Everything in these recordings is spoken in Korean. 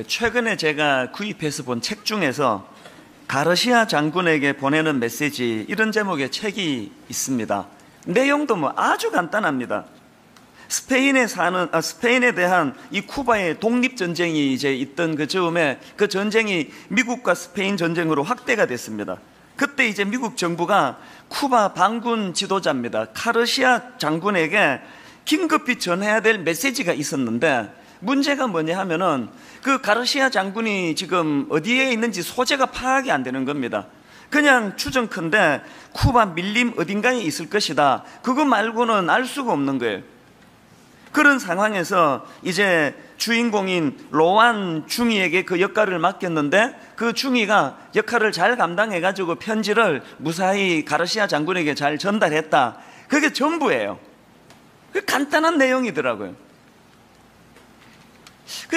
최근에 제가 구입해서 본 책 중에서 가르시아 장군에게 보내는 메시지, 이런 제목의 책이 있습니다. 내용도 아주 간단합니다. 스페인에 대한 이 쿠바의 독립전쟁이 이제 있던 그 즈음에 그 전쟁이 미국과 스페인 전쟁으로 확대가 됐습니다. 그때 이제 미국 정부가 쿠바 반군 지도자입니다, 가르시아 장군에게 긴급히 전해야 될 메시지가 있었는데, 문제가 뭐냐 하면은 그 가르시아 장군이 지금 어디에 있는지 소재가 파악이 안 되는 겁니다. 그냥 추정컨대 쿠바 밀림 어딘가에 있을 것이다, 그거 말고는 알 수가 없는 거예요. 그런 상황에서 이제 주인공인 로완 중위에게 그 역할을 맡겼는데, 그 중위가 역할을 잘 감당해가지고 편지를 무사히 가르시아 장군에게 잘 전달했다. 그게 전부예요. 그 간단한 내용이더라고요.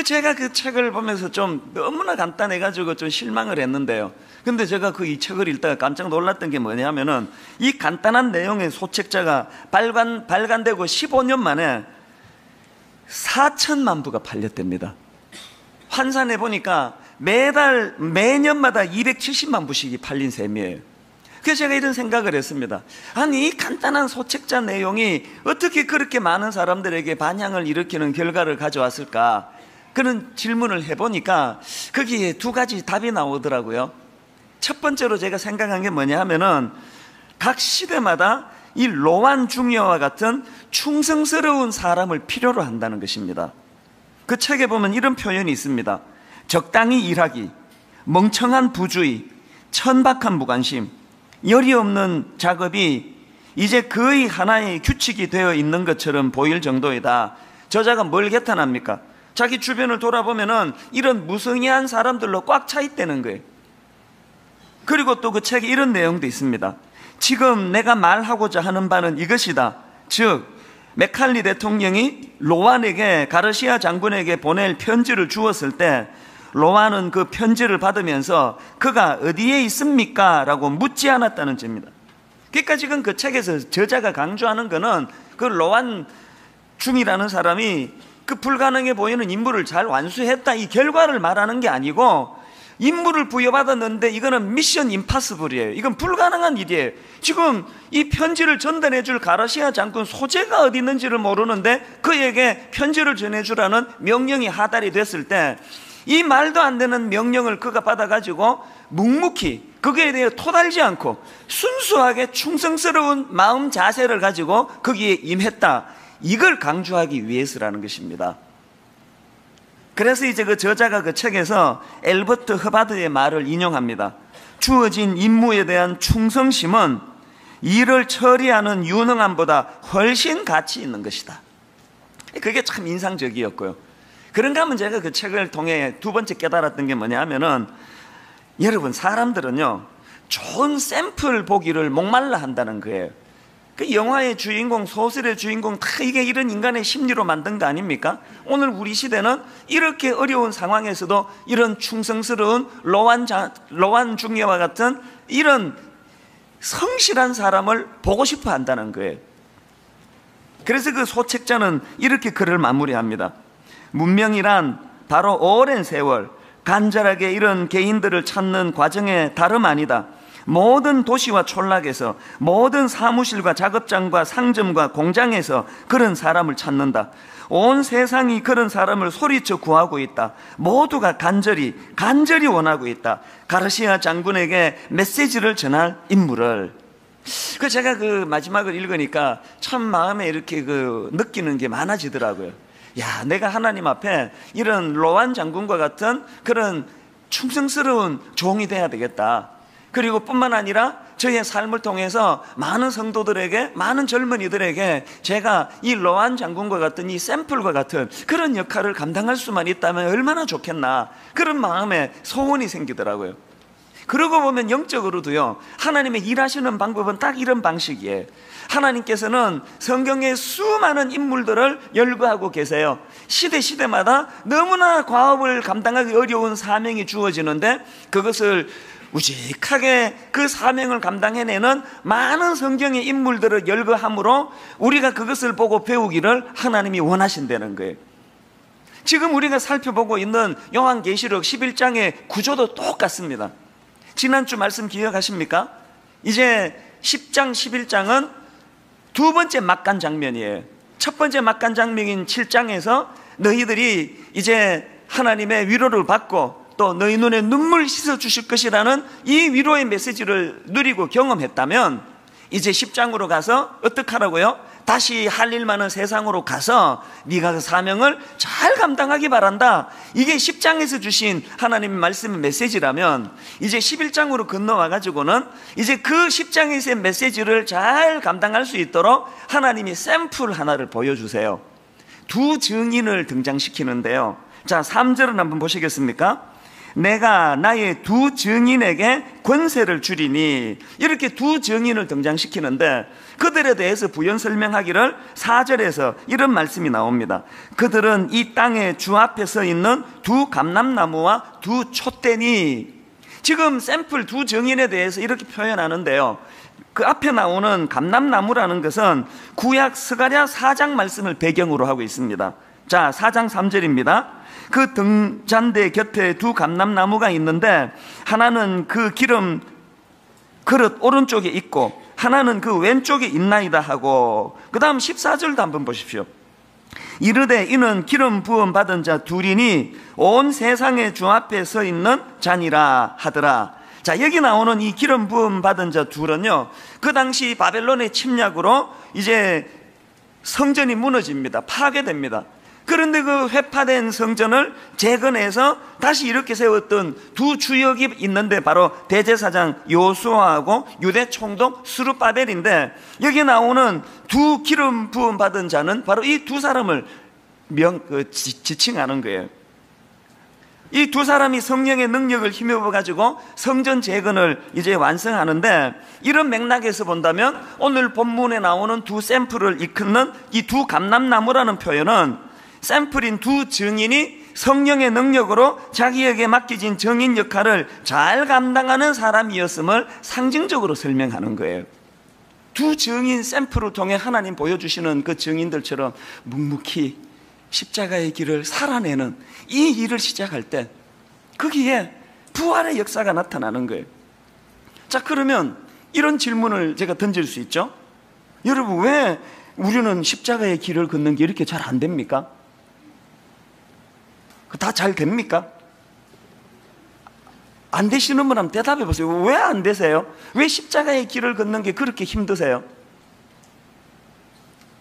제가 그 책을 보면서 좀 너무나 간단해가지고 좀 실망을 했는데요. 근데 제가 이 책을 읽다가 깜짝 놀랐던 게 뭐냐면은, 이 간단한 내용의 소책자가 발간되고 15년 만에 4천만 부가 팔렸답니다. 환산해 보니까 매년마다 270만 부씩이 팔린 셈이에요. 그래서 제가 이런 생각을 했습니다. 아니, 이 간단한 소책자 내용이 어떻게 그렇게 많은 사람들에게 반향을 일으키는 결과를 가져왔을까? 그런 질문을 해보니까 거기에 두 가지 답이 나오더라고요. 첫 번째로 제가 생각한 게 뭐냐 하면은, 각 시대마다 이 로완 중녀와 같은 충성스러운 사람을 필요로 한다는 것입니다. 그 책에 보면 이런 표현이 있습니다. 적당히 일하기, 멍청한 부주의, 천박한 무관심, 열이 없는 작업이 이제 거의 하나의 규칙이 되어 있는 것처럼 보일 정도이다. 저자가 뭘 개탄합니까? 자기 주변을 돌아보면은 이런 무성의한 사람들로 꽉 차 있다는 거예요. 그리고 또 그 책에 이런 내용도 있습니다. 지금 내가 말하고자 하는 바는 이것이다. 즉, 메칼리 대통령이 로완에게, 가르시아 장군에게 보낼 편지를 주었을 때 로완은 그 편지를 받으면서 그가 어디에 있습니까? 라고 묻지 않았다는 점입니다. 그러니까 지금 그 책에서 저자가 강조하는 것은 그 로완 중이라는 사람이 그 불가능해 보이는 임무를 잘 완수했다, 이 결과를 말하는 게 아니고, 임무를 부여받았는데 이거는 미션 임파서블이에요. 이건 불가능한 일이에요. 지금 이 편지를 전달해 줄 가르시아 장군 소재가 어디 있는지를 모르는데 그에게 편지를 전해주라는 명령이 하달이 됐을 때, 이 말도 안 되는 명령을 그가 받아가지고 묵묵히 거기에 대해 토달지 않고 순수하게 충성스러운 마음 자세를 가지고 거기에 임했다, 이걸 강조하기 위해서라는 것입니다. 그래서 이제 그 저자가 그 책에서 엘버트 허바드의 말을 인용합니다. 주어진 임무에 대한 충성심은 일을 처리하는 유능함보다 훨씬 가치 있는 것이다. 그게 참 인상적이었고요. 그런가 하면 제가 그 책을 통해 두 번째 깨달았던 게 뭐냐 하면은, 여러분, 사람들은요 좋은 샘플 보기를 목말라 한다는 거예요. 그 영화의 주인공, 소설의 주인공 다 이게 이런 인간의 심리로 만든 거 아닙니까? 오늘 우리 시대는 이렇게 어려운 상황에서도 이런 충성스러운 로완 중녀와 같은 이런 성실한 사람을 보고 싶어 한다는 거예요. 그래서 그 소책자는 이렇게 글을 마무리합니다. 문명이란 바로 오랜 세월 간절하게 이런 개인들을 찾는 과정의 다름 아니다. 모든 도시와 촌락에서, 모든 사무실과 작업장과 상점과 공장에서 그런 사람을 찾는다. 온 세상이 그런 사람을 소리쳐 구하고 있다. 모두가 간절히 원하고 있다. 가르시아 장군에게 메시지를 전할 인물을. 제가 그 마지막을 읽으니까 참 마음에 이렇게 느끼는 게 많아지더라고요. 야, 내가 하나님 앞에 이런 로완 장군과 같은 그런 충성스러운 종이 돼야 되겠다. 그리고 뿐만 아니라 저의 삶을 통해서 많은 성도들에게, 많은 젊은이들에게 제가 이 로완 장군과 같은 이 샘플과 같은 그런 역할을 감당할 수만 있다면 얼마나 좋겠나, 그런 마음에 소원이 생기더라고요. 그러고 보면 영적으로도요, 하나님의 일하시는 방법은 딱 이런 방식이에요. 하나님께서는 성경의 수많은 인물들을 열거하고 계세요. 시대마다 너무나 과업을 감당하기 어려운 사명이 주어지는데, 그것을 우직하게 그 사명을 감당해내는 많은 성경의 인물들을 열거함으로 우리가 그것을 보고 배우기를 하나님이 원하신다는 거예요. 지금 우리가 살펴보고 있는 요한계시록 11장의 구조도 똑같습니다. 지난주 말씀 기억하십니까? 이제 10장, 11장은 두 번째 막간 장면이에요. 첫 번째 막간 장면인 7장에서 너희들이 이제 하나님의 위로를 받고 또 너희 눈에 눈물 씻어 주실 것이라는 이 위로의 메시지를 누리고 경험했다면, 이제 10장으로 가서 어떻게 하라고요? 다시 할 일 많은 세상으로 가서 네가 그 사명을 잘 감당하기 바란다. 이게 10장에서 주신 하나님의 말씀의 메시지라면, 이제 11장으로 건너와 가지고는 이제 그 10장에서의 메시지를 잘 감당할 수 있도록 하나님이 샘플 하나를 보여주세요. 두 증인을 등장시키는데요. 자, 3절은 한번 보시겠습니까? 내가 나의 두 증인에게 권세를 주리니, 이렇게 두 증인을 등장시키는데 그들에 대해서 부연 설명하기를 4절에서 이런 말씀이 나옵니다. 그들은 이 땅의 주 앞에 서 있는 두 감람나무와 두 촛대니, 지금 샘플 두 증인에 대해서 이렇게 표현하는데요. 그 앞에 나오는 감람나무라는 것은 구약 스가랴 4장 말씀을 배경으로 하고 있습니다. 자, 4장 3절입니다. 그 등잔대 곁에 두 감람나무가 있는데 하나는 그 기름 그릇 오른쪽에 있고 하나는 그 왼쪽에 있나이다 하고, 그 다음 14절도 한번 보십시오. 이르되 이는 기름 부음 받은 자 둘이니 온 세상의 주 앞에 서 있는 자니라 하더라. 자, 여기 나오는 이 기름 부음 받은 자 둘은요, 그 당시 바벨론의 침략으로 이제 성전이 무너집니다. 파괴됩니다. 그런데 그 회파된 성전을 재건해서 다시 이렇게 세웠던 두 주역이 있는데 바로 대제사장 요수아하고 유대 총독 스룹바벨인데, 여기 나오는 두 기름 부음 받은 자는 바로 이 두 사람을 지칭하는 거예요. 이 두 사람이 성령의 능력을 힘입어 가지고 성전 재건을 이제 완성하는데, 이런 맥락에서 본다면 오늘 본문에 나오는 두 샘플을 이끄는 이 두 감람나무라는 표현은 샘플인 두 증인이 성령의 능력으로 자기에게 맡겨진 증인 역할을 잘 감당하는 사람이었음을 상징적으로 설명하는 거예요. 두 증인 샘플을 통해 하나님 보여주시는 그 증인들처럼 묵묵히 십자가의 길을 살아내는 이 일을 시작할 때 거기에 부활의 역사가 나타나는 거예요. 자, 그러면 이런 질문을 제가 던질 수 있죠. 여러분, 왜 우리는 십자가의 길을 걷는 게 이렇게 잘 안 됩니까? 다 잘 됩니까? 안 되시는 분 한번 대답해 보세요. 왜 안 되세요? 왜 십자가의 길을 걷는 게 그렇게 힘드세요?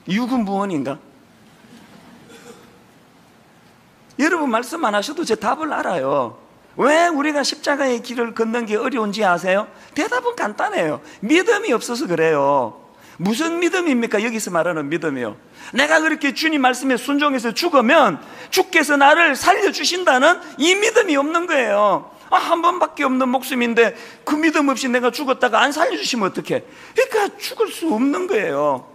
유구무원인가? 여러분 말씀 안 하셔도 제 답을 알아요. 왜 우리가 십자가의 길을 걷는 게 어려운지 아세요? 대답은 간단해요. 믿음이 없어서 그래요. 무슨 믿음입니까? 여기서 말하는 믿음이요. 내가 그렇게 주님 말씀에 순종해서 죽으면 주께서 나를 살려주신다는 이 믿음이 없는 거예요. 한 번밖에 없는 목숨인데 그 믿음 없이 내가 죽었다가 안 살려주시면 어떡해? 그러니까 죽을 수 없는 거예요.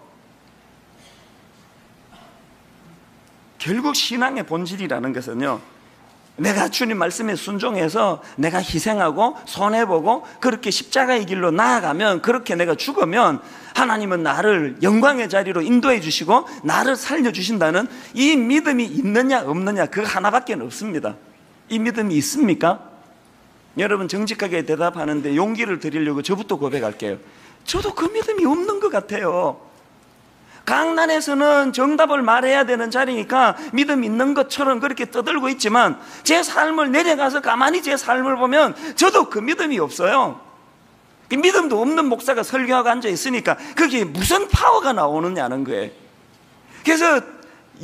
결국 신앙의 본질이라는 것은요, 내가 주님 말씀에 순종해서 내가 희생하고 손해보고 그렇게 십자가의 길로 나아가면, 그렇게 내가 죽으면 하나님은 나를 영광의 자리로 인도해 주시고 나를 살려주신다는 이 믿음이 있느냐 없느냐, 그거 하나밖에 없습니다. 이 믿음이 있습니까? 여러분 정직하게 대답하는데 용기를 드리려고 저부터 고백할게요. 저도 그 믿음이 없는 것 같아요. 강단에서는 정답을 말해야 되는 자리니까 믿음 있는 것처럼 그렇게 떠들고 있지만 제 삶을 내려가서 가만히 제 삶을 보면 저도 그 믿음이 없어요. 그 믿음도 없는 목사가 설교하고 앉아 있으니까 그게 무슨 파워가 나오느냐는 거예요. 그래서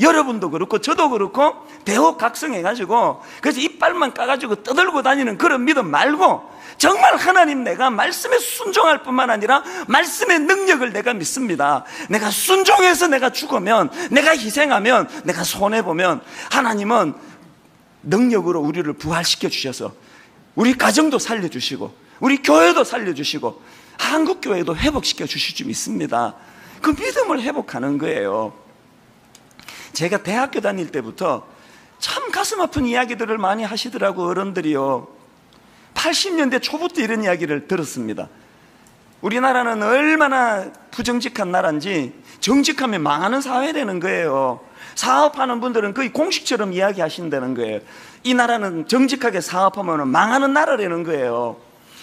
여러분도 그렇고 저도 그렇고 대혹각성해가지고 그래서 이빨만 까가지고 떠들고 다니는 그런 믿음 말고, 정말 하나님 내가 말씀에 순종할 뿐만 아니라 말씀의 능력을 내가 믿습니다. 내가 순종해서 내가 죽으면, 내가 희생하면, 내가 손해보면 하나님은 능력으로 우리를 부활시켜 주셔서 우리 가정도 살려주시고 우리 교회도 살려주시고 한국교회도 회복시켜 주실 줄 믿습니다. 그 믿음을 회복하는 거예요. 제가 대학교 다닐 때부터 참 가슴 아픈 이야기들을 많이 하시더라고, 어른들이요. 80년대 초부터 이런 이야기를 들었습니다. 우리나라는 얼마나 부정직한 나라인지, 정직하면 망하는 사회라는 거예요. 사업하는 분들은 거의 공식처럼 이야기하신다는 거예요. 이 나라는 정직하게 사업하면 망하는 나라라는 거예요.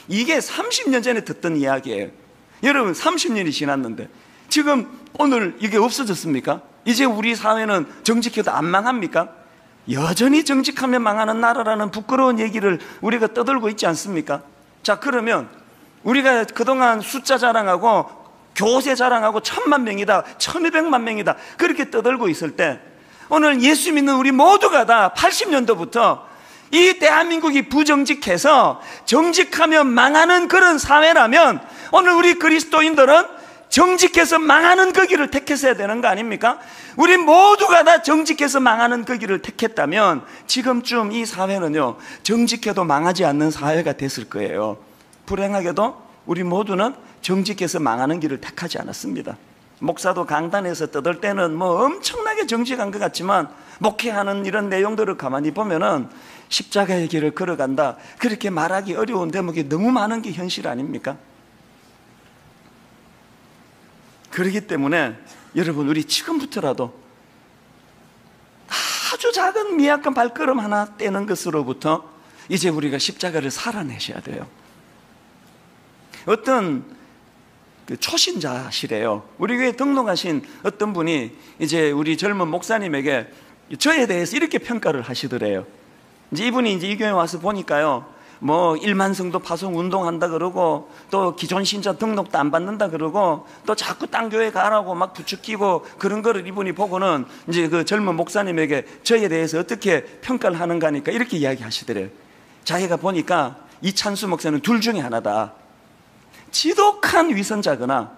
이게 30년 전에 듣던 이야기예요. 여러분, 30년이 지났는데 지금 오늘 이게 없어졌습니까? 이제 우리 사회는 정직해도 안 망합니까? 여전히 정직하면 망하는 나라라는 부끄러운 얘기를 우리가 떠들고 있지 않습니까? 자, 그러면 우리가 그동안 숫자 자랑하고 교세 자랑하고 1000만 명이다, 1200만 명이다 그렇게 떠들고 있을 때, 오늘 예수 믿는 우리 모두가 다 80년도부터 이 대한민국이 부정직해서 정직하면 망하는 그런 사회라면 오늘 우리 그리스도인들은 정직해서 망하는 그 길을 택했어야 되는 거 아닙니까? 우리 모두가 다 정직해서 망하는 그 길을 택했다면 지금쯤 이 사회는요, 정직해도 망하지 않는 사회가 됐을 거예요. 불행하게도 우리 모두는 정직해서 망하는 길을 택하지 않았습니다. 목사도 강단에서 떠들 때는 뭐 엄청나게 정직한 것 같지만 목회하는 이런 내용들을 가만히 보면은 십자가의 길을 걸어간다 그렇게 말하기 어려운 대목이 너무 많은 게 현실 아닙니까? 그렇기 때문에 여러분, 우리 지금부터라도 아주 작은 미약한 발걸음 하나 떼는 것으로부터 이제 우리가 십자가를 살아내셔야 돼요. 어떤 초신자시래요. 우리 교회 등록하신 어떤 분이 이제 우리 젊은 목사님에게 저에 대해서 이렇게 평가를 하시더래요. 이제 이분이 이제 이 교회 와서 보니까요, 뭐 1만 성도 파송 운동한다 그러고 또 기존 신자 등록도 안 받는다 그러고 또 자꾸 딴 교회 가라고 막 부추기고 그런 거를 이분이 보고는 이제 그 젊은 목사님에게 저에 대해서 어떻게 평가를 하는가 하니까 이렇게 이야기하시더래요. 자기가 보니까 이찬수 목사는 둘 중에 하나다. 지독한 위선자거나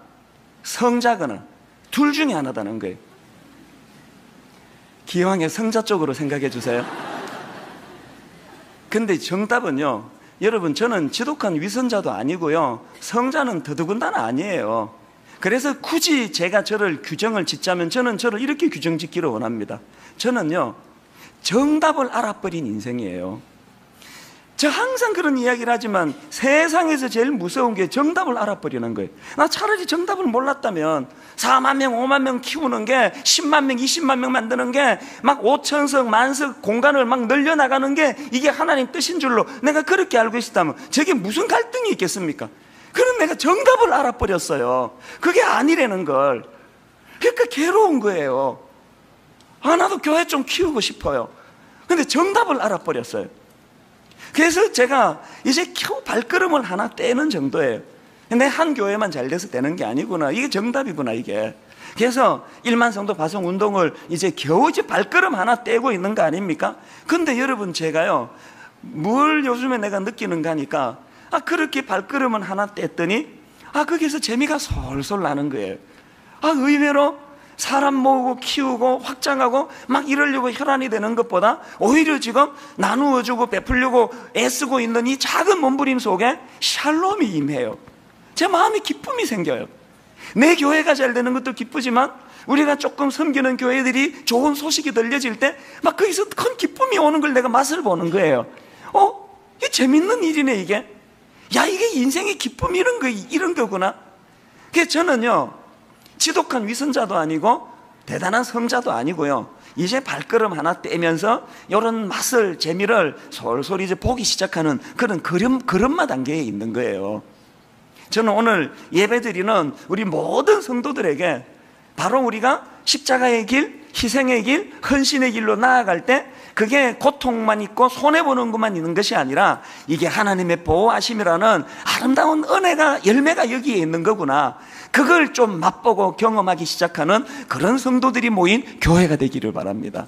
성자거나 둘 중에 하나다는 거예요. 기왕에 성자 쪽으로 생각해 주세요. 근데 정답은요, 여러분, 저는 지독한 위선자도 아니고요, 성자는 더더군다나 아니에요. 그래서 굳이 제가 저를 규정을 짓자면 저는 저를 이렇게 규정 짓기를 원합니다. 저는요, 정답을 알아버린 인생이에요. 저 항상 그런 이야기를 하지만 세상에서 제일 무서운 게 정답을 알아버리는 거예요. 나 차라리 정답을 몰랐다면 4만 명, 5만 명 키우는 게 10만 명, 20만 명 만드는 게 막 5천석, 만석 공간을 막 늘려나가는 게 이게 하나님 뜻인 줄로 내가 그렇게 알고 있었다면 저게 무슨 갈등이 있겠습니까? 그럼 내가 정답을 알아버렸어요. 그게 아니라는 걸. 그러니까 괴로운 거예요. 아, 나도 교회 좀 키우고 싶어요. 근데 정답을 알아버렸어요. 그래서 제가 이제 겨우 발걸음을 하나 떼는 정도예요. 내 한 교회만 잘 돼서 되는 게 아니구나, 이게 정답이구나 이게. 그래서 1만 성도 파송 운동을 이제 겨우 이제 발걸음 하나 떼고 있는 거 아닙니까? 근데 여러분, 제가요, 뭘 요즘에 내가 느끼는가 하니까 그렇게 발걸음은 하나 뗐더니 거기서 재미가 솔솔 나는 거예요. 의외로 사람 모으고 키우고 확장하고 막 이러려고 혈안이 되는 것보다 오히려 지금 나누어주고 베풀려고 애쓰고 있는 이 작은 몸부림 속에 샬롬이 임해요. 제 마음에 기쁨이 생겨요. 내 교회가 잘 되는 것도 기쁘지만 우리가 조금 섬기는 교회들이 좋은 소식이 들려질 때 막 거기서 큰 기쁨이 오는 걸 내가 맛을 보는 거예요. 이게 재밌는 일이네 이게. 야, 이게 인생의 기쁨이 이런 거구나. 그래서 저는요, 지독한 위선자도 아니고 대단한 성자도 아니고요, 이제 발걸음 하나 떼면서 이런 맛을, 재미를 솔솔 이제 보기 시작하는 그런 걸음마 단계에 있는 거예요. 저는 오늘 예배드리는 우리 모든 성도들에게 바로 우리가 십자가의 길, 희생의 길, 헌신의 길로 나아갈 때 그게 고통만 있고 손해보는 것만 있는 것이 아니라 이게 하나님의 보호하심이라는 아름다운 은혜가, 열매가 여기에 있는 거구나, 그걸 좀 맛보고 경험하기 시작하는 그런 성도들이 모인 교회가 되기를 바랍니다.